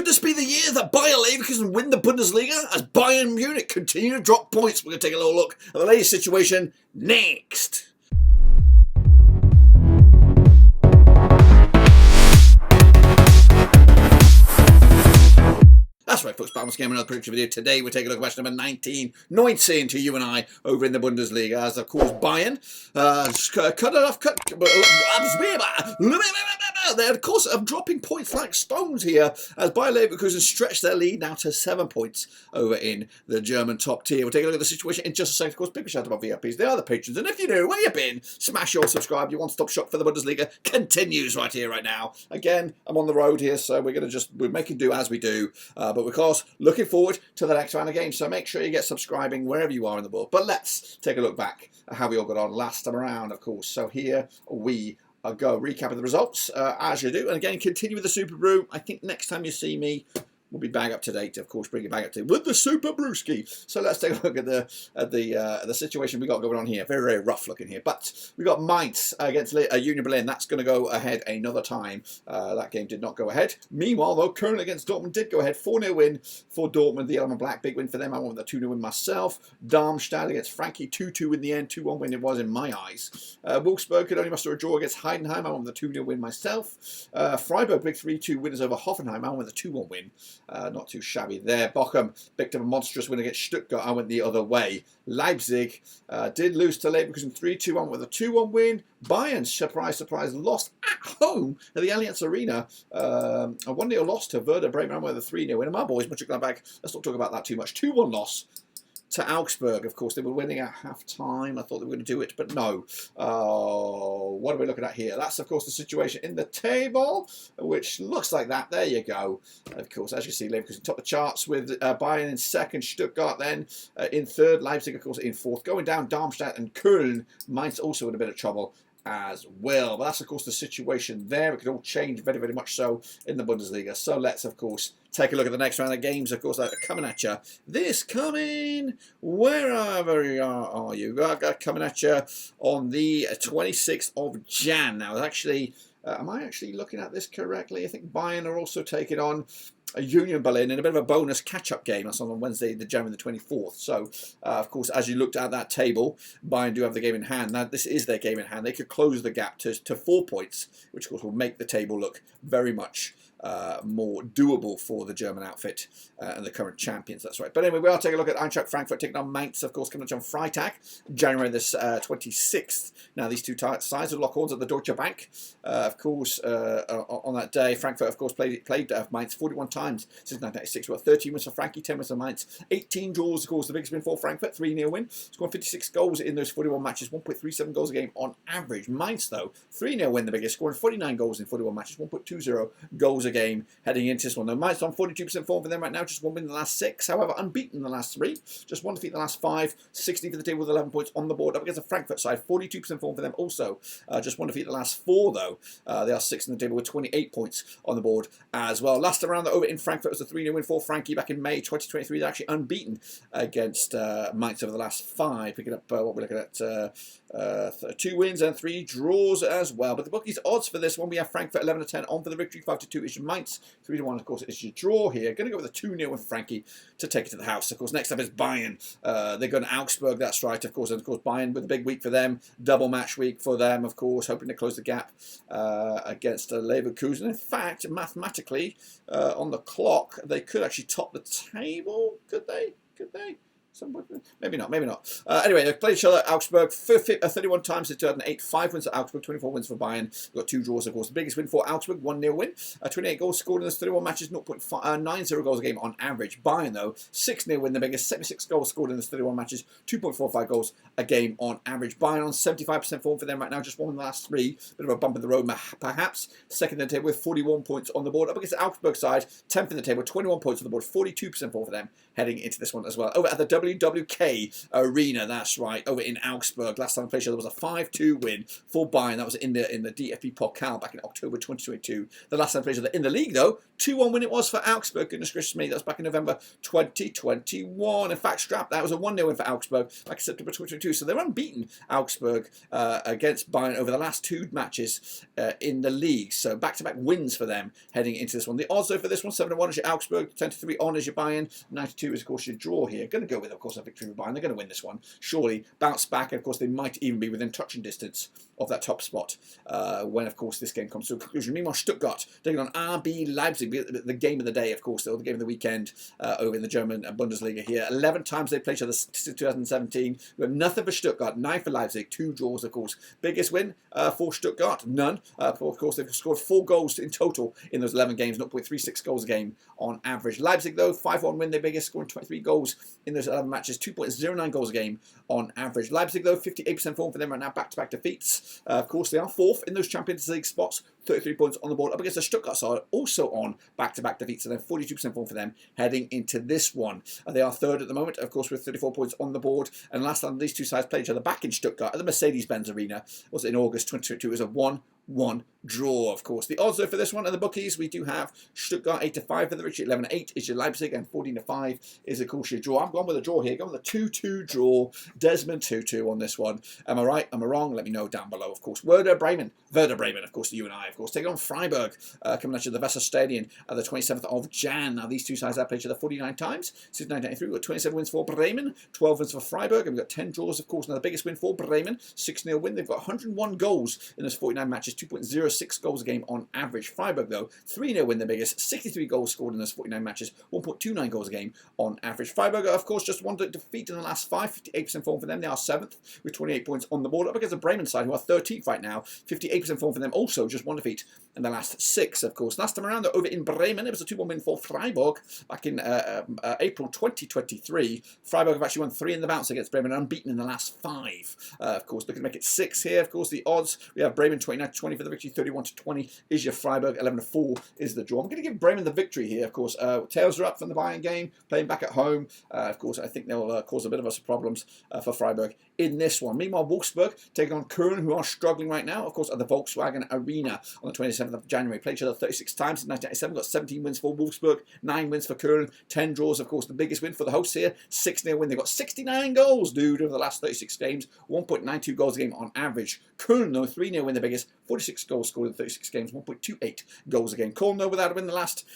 Could this be the year that Bayer Leverkusen win the Bundesliga as Bayern Munich continue to drop points? We're going to take a little look at the latest situation next. That's right, folks. Balanced Game, another prediction video. Today we're taking a look at match number 19 to you and I over in the Bundesliga. As of course Bayern they're of course dropping points like stones here as Bayer Leverkusen stretch their lead now to 7 points over in the German top tier. We'll take a look at the situation in just a second. Of course, big shout out about VIPs. They are the patrons, and if you know where you've been, smash your subscribe. Your one-stop shop for the Bundesliga continues right here, right now. Again, I'm on the road here, so we're making do as we do. But of course, looking forward to the next round of games. So make sure you get subscribing wherever you are in the world. But let's take a look back at how we all got on last time around, of course. So here we go. Recap of the results, as you do. And again, continue with the Super Brew. I think next time you see me, we'll be back up to date, of course, bring it back up to date with the Super Brewski. So let's take a look at the situation we got going on here. Very, very rough looking here. But we got Mainz against Union Berlin. That's going to go ahead another time. That game did not go ahead. Meanwhile, though, Köln against Dortmund did go ahead. 4-0 win for Dortmund. The Yellow and Black, big win for them. I went with a 2-0 win myself. Darmstadt against Frankie, 2-2 in the end. 2-1 win it was in my eyes. Wolfsburg could only muster a draw against Heidenheim. I went with a 2-0 win myself. Freiburg, big 3-2 winners over Hoffenheim. I went with a 2-1 win. Not too shabby there. Bochum picked up a monstrous win against Stuttgart. I went the other way. Leipzig did lose to Leverkusen 3-2. I went with a 2-1 win. Bayern, surprise, surprise, lost at home at the Allianz Arena. A 1-0 loss to Werder Bremen. I went with a 3-0 win. And my boys, much back. Let's not talk about that too much. 2-1 loss to Augsburg. Of course, they were winning at half-time. I thought they were going to do it, but no. What are we looking at here? That's, of course, the situation in the table, which looks like that. There you go. Of course, as you see, Leverkusen top the charts with Bayern in second, Stuttgart then in third, Leipzig, of course, in fourth. Going down, Darmstadt and Köln. Mainz also in a bit of trouble as well. But that's, of course, the situation there. It could all change very, very much so in the Bundesliga. So let's, of course, take a look at the next round of games, of course, that are coming at you. This coming, wherever you are you? Coming at you on the 26th of Jan. Now, actually, am I actually looking at this correctly? I think Bayern are also taking on Union Berlin in a bit of a bonus catch-up game. That's on Wednesday, January the 24th. So, of course, as you looked at that table, Bayern do have the game in hand. Now, this is their game in hand. They could close the gap to 4 points, which, of course, will make the table look very much more doable for the German outfit and the current champions. That's right. But anyway, we'll take a look at Eintracht Frankfurt taking on Mainz, of course, coming up on Freitag, January this 26th. Now, these two sides will lock horns at the Deutsche Bank. Of course, on that day, Frankfurt, of course, played Mainz 41 times since 1996. Well, 13 wins for Frankie, 10 wins for Mainz, 18 draws, of course, the biggest win for Frankfurt, 3-0 win. Scoring 56 goals in those 41 matches, 1.37 goals a game on average. Mainz, though, 3-0 win, the biggest, scoring 49 goals in 41 matches, 1.20 goals a game heading into this one. Now, Mainz on 42% form for them right now, just 1 win in the last 6. However, unbeaten in the last 3, just 1 defeat in the last 5, 60 for the table with 11 points on the board. Up against the Frankfurt side, 42% form for them also, just 1 defeat in the last 4 though. They are 6th in the table with 28 points on the board as well. Last round over in Frankfurt was a 3-0 win for Frankie back in May 2023. They're actually unbeaten against Mainz over the last 5, picking up what we're looking at 2 wins and 3 draws as well. But the bookies odds for this one, we have Frankfurt 11-10 on for the victory, 5-2 is your Mainz, 3-1 of course is your draw here. Going to go with a 2-0 with Frankie to take it to the house. Of course, next up is Bayern. They're going to Augsburg, that's right, of course. And of course, Bayern with a big week for them, double match week for them, of course, hoping to close the gap against Leverkusen. In fact, mathematically, on the clock, they could actually top the table. Could they? Could they? Maybe not, maybe not. Anyway, they've played each other, Augsburg, 31 times since 2008, 5 wins for Augsburg, 24 wins for Bayern. We've got 2 draws, of course. The biggest win for Augsburg, 1-0 win. 28 goals scored in those 31 matches, 0.90 goals a game on average. Bayern, though, 6-0 win, the biggest, 76 goals scored in those 31 matches, 2.45 goals a game on average. Bayern on 75% form for them right now, just 1 in the last 3. Bit of a bump in the road, perhaps. Second in the table with 41 points on the board. Up against the Augsburg side, 10th in the table, 21 points on the board, 42% form for them, heading into this one as well. Over at the WWK Arena, that's right, over in Augsburg. Last time I played, there was a 5-2 win for Bayern. That was in the DFB Pokal back in October 2022. The last time I played in the league, though, 2-1 win it was for Augsburg. Goodness gracious me, that was back in November 2021. In fact, that was a 1-0 win for Augsburg back in September 2022. So they're unbeaten, Augsburg, against Bayern over the last 2 matches in the league. So back-to-back wins for them heading into this one. The odds, though, for this one, 7-1 is your Augsburg, 10-3 on is your Bayern, 92 is, of course, your draw here. Going to go with, of course, a victory for Bayern. They're going to win this one. Surely bounce back, and, of course, they might even be within touching distance of that top spot when, of course, this game comes to a conclusion. Meanwhile, Stuttgart taking on RB Leipzig, the game of the day, of course, or the game of the weekend over in the German Bundesliga here. 11 times they played each other since 2017. We have nothing for Stuttgart, 9 for Leipzig, 2 draws, of course. Biggest win for Stuttgart? None. Of course, they've scored 4 goals in total in those 11 games, 0.36 goals a game on average. Leipzig, though, 5-1 win, their biggest, scoring 23 goals in those 11 matches, 2.09 goals a game on average. Leipzig, though, 58% form for them right now, back-to-back defeats. Of course, they are 4th in those Champions League spots, 33 points on the board, up against the Stuttgart side, also on back-to-back defeats, and then 42% form for them heading into this one. They are 3rd at the moment, of course, with 34 points on the board, and last time these two sides played each other back in Stuttgart at the Mercedes-Benz Arena was in August 2022. It was a 1-1 draw, of course. The odds, though, for this one, and the bookies, we do have Stuttgart 8-5 for the victory, 11-8 is your Leipzig, and 14-5 is, of course, your draw. I'm going with a draw here, going with a 2-2 draw, Desmond 2-2 on this one. Am I right? Am I wrong? Let me know down below, of course. Werder Bremen, of course, you and I, of course, taking on Freiburg, coming at you at the Weserstadion at the 27th of Jan. Now, these two sides have played each other 49 times since 1993. We've got 27 wins for Bremen, 12 wins for Freiburg, and we've got 10 draws, of course. Now, the biggest win for Bremen, 6-0 win. They've got 101 goals in those 49 matches, 2.06 goals a game on average. Freiburg, though, 3-0 win, the biggest, 63 goals scored in those 49 matches, 1.29 goals a game on average. Freiburg, of course, just one defeat in the last 5, 58% form for them. They are 7th with 28 points on the board, up against the Bremen side, who are 13th right now, 58% form for them, also just one defeat in the last 6, of course. Last time around, though, over in Bremen, it was a 2-1 win for Freiburg back in April 2023. Freiburg have actually won 3 in the bounce against Bremen, unbeaten in the last 5. Of course, looking to make it 6 here. Of course, the odds, we have Bremen 29-20 for the victory, 31-20 is your Freiburg, 11-4 is the draw. I'm going to give Bremen the victory here, of course. Tails are up from the Bayern game, playing back at home. Of course, I think they'll cause a bit of problems for Freiburg in this one. Meanwhile, Wolfsburg taking on Köln, who are struggling right now, of course, at the Volkswagen Arena on the 27th of January. Played each other 36 times in 1997, got 17 wins for Wolfsburg, 9 wins for Köln, 10 draws, of course, the biggest win for the hosts here, 6-0 win. They've got 69 goals, dude, over the last 36 games, 1.92 goals a game on average. Köln, though, 3-0 win, the biggest, 46 goals scored in 36 games, 1.28 goals a game. Köln, though, without a win the last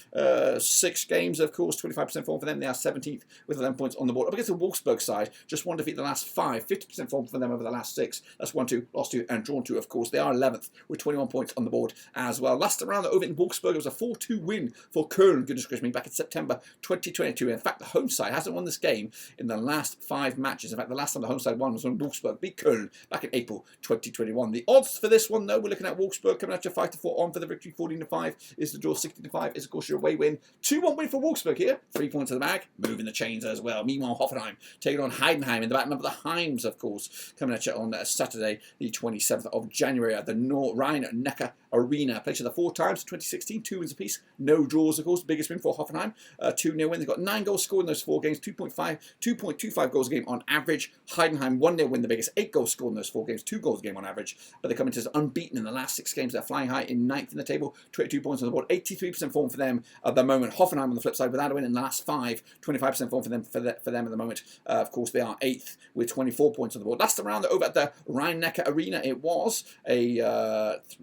6 games, of course, 25% form for them. They are 17th with 11 points on the board. Up against the Wolfsburg side, just one defeat the last 5, 50% form for them over the last 6. That's 1-2, lost 2, and drawn 2, of course. They are 11th with 21 points on the board as well. Last round over in Wolfsburg, it was a 4-2 win for Köln, goodness gracious me, back in September 2022. In fact, the home side hasn't won this game in the last 5 matches. In fact, the last time the home side won was when Wolfsburg beat Köln back in April 2021. The odds for this one, though, we're looking at Wolfsburg coming at you 5-4 on for the victory, 14-5 is the draw, 16-5 is, of course, your away win. 2-1 win for Wolfsburg here, 3 points in the bag, moving the chains as well. Meanwhile, Hoffenheim taking on Heidenheim in the back. Remember the Heims, of course, coming at you on Saturday, the 27th of January at the Rhein-Neckar Arena. Played each other 4 times, 2016, 2 wins apiece, no draws, of course. Biggest win for Hoffenheim, 2-0 win. They've got 9 goals scored in those 4 games, 2.25 goals a game on average. Heidenheim 1-0 win, the biggest, 8 goals scored in those 4 games, 2 goals a game on average. But they're coming to unbeaten in the last 6 games. They're flying high in 9th in the table, 22 points on the board, 83% form for them at the moment. Hoffenheim on the flip side, without a win in the last 5, 25% form for them at the moment. Of course, they are 8th with 24 points on the board. Last round over at the Rhein-Neckar Arena, it was a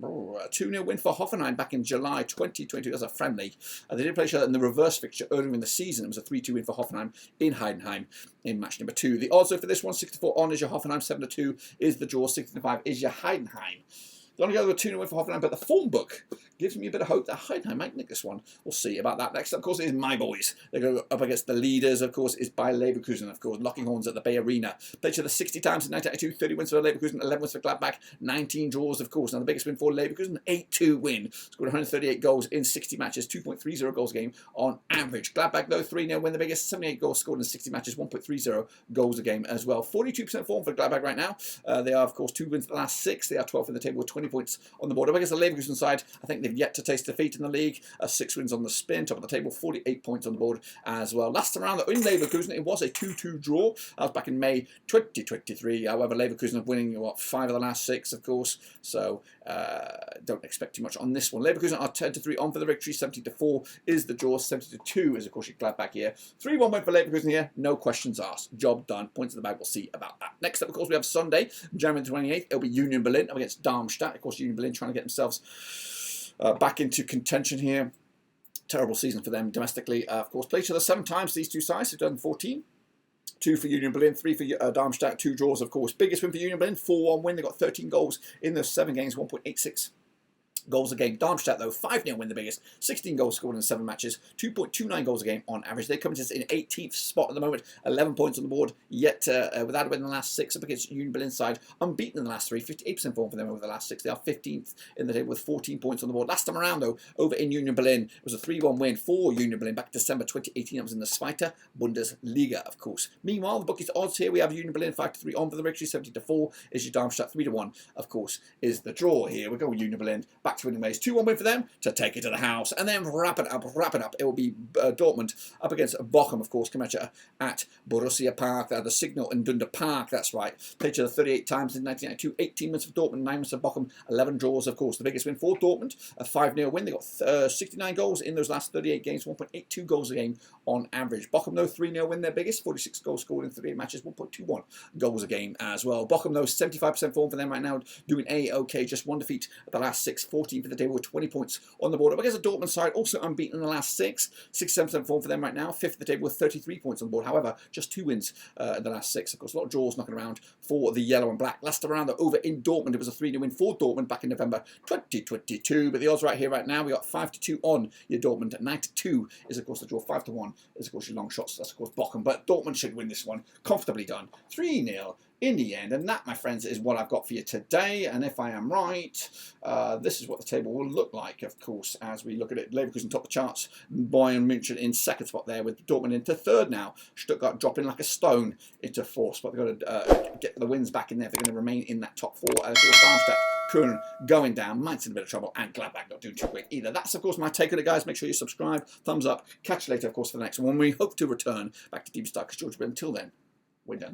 2-0 win for Hoffenheim back in July 2022 as a friendly. They did play each other in the reverse fixture earlier in the season. It was a 3-2 win for Hoffenheim in Heidenheim in match number 2. The odds for this one, 64 on is your Hoffenheim, 7-2 is the draw, 65 is your Heidenheim. They're only going to go 2-0 win for Hoffenheim, but the form book gives me a bit of hope that Heidenheim might nick this one. We'll see about that. Next, of course, is my boys. They go up against the leaders, of course, is Bayer Leverkusen, of course, locking horns at the Bay Arena. Played each other 60 times in 1992, 30 wins for Leverkusen, 11 wins for Gladbach, 19 draws, of course. Now, the biggest win for Leverkusen, 8-2 win. Scored 138 goals in 60 matches, 2.30 goals a game on average. Gladbach, though, 3-0 win, the biggest, 78 goals scored in 60 matches, 1.30 goals a game as well. 42% form for Gladbach right now. They are, of course, 2 wins for the last 6. They are 12th in the table with 20 points on the board. Up against the Leverkusen side, I think they've yet to taste defeat in the league. 6 wins on the spin, top of the table, 48 points on the board as well. Last time around in Leverkusen, it was a 2-2 draw. That was back in May 2023. However, Leverkusen are winning, what, 5 of the last 6, of course. So don't expect too much on this one. Leverkusen are 10-3 on for the victory. 70-4 is the draw. 70-2 is, of course, your Gladbach here. 3-1 win for Leverkusen here. No questions asked. Job done. Points in the bag. We'll see about that. Next up, of course, we have Sunday, January 28th. It'll be Union Berlin up against Darmstadt. Of course, Union Berlin trying to get themselves back into contention here. Terrible season for them domestically. Of course, played each other 7 times, these two sides. They've done 14. 2 for Union Berlin, 3 for Darmstadt, 2 draws, of course. Biggest win for Union Berlin, 4-1 win. They got 13 goals in those 7 games, 1.86 goals a game. Darmstadt, though, 5-0 win, the biggest. 16 goals scored in 7 matches, 2.29 goals a game on average. They come in 18th spot at the moment, 11 points on the board, yet without a win in the last 6 up against Union Berlin side. Unbeaten in the last 3, 58% form for them over the last 6. They are 15th in the table with 14 points on the board. Last time around, though, over in Union Berlin, it was a 3-1 win for Union Berlin back in December 2018. That was in the Zweite Bundesliga, of course. Meanwhile, the bookies odds here, we have Union Berlin 5-3 on for the victory, 70-4 is your Darmstadt, 3-1, of course, is the draw here. We're going with Union Berlin back to winning ways. 2-1 win for them to take it to the house, and then wrap it up. It will be Dortmund up against Bochum, of course, come at Borussia Park. The Signal in Dunder Park, that's right. Played each other 38 times in 1992. 18 wins for Dortmund, 9 wins for Bochum, 11 draws, of course. The biggest win for Dortmund, a 5-0 win. They got 69 goals in those last 38 games, 1.82 goals a game on average. Bochum, though, 3-0 win, their biggest, 46 goals scored in 38 matches, 1.21 goals a game as well. Bochum, though, 75% form for them right now, doing A-OK, just 1 defeat at the last 6, 14 for the table with 20 points on the board. Up against the Dortmund side, also unbeaten in the last 6, 67% form for them right now, 5th at the table with 33 points on the board. However, just 2 wins in the last 6. Of course, a lot of draws knocking around for the yellow and black. Last time around, though, over in Dortmund, it was a 3-0 win for Dortmund back in November 2022. But the odds right here, right now, we got 5-2 on your Dortmund. 9-2 is, of course, the draw. 5-1 is, of course, your long shots. That's, of course, Bochum. But Dortmund should win this one. Comfortably done. 3-0. In the end, and that, my friends, is what I've got for you today. And if I am right, this is what the table will look like, of course, as we look at it. Leverkusen top the charts, Bayern München in 2nd spot there, with Dortmund into 3rd now. Stuttgart dropping like a stone into 4th spot. They've got to get the wins back in there if they're going to remain in that top 4. And of course, Darmstadt, Köln going down, Mainz in a bit of trouble, and Gladbach not doing too quick either. That's, of course, my take on it, guys. Make sure you subscribe, thumbs up. Catch you later, of course, for the next one. We hope to return back to Deep Star, because George, but until then, we're done.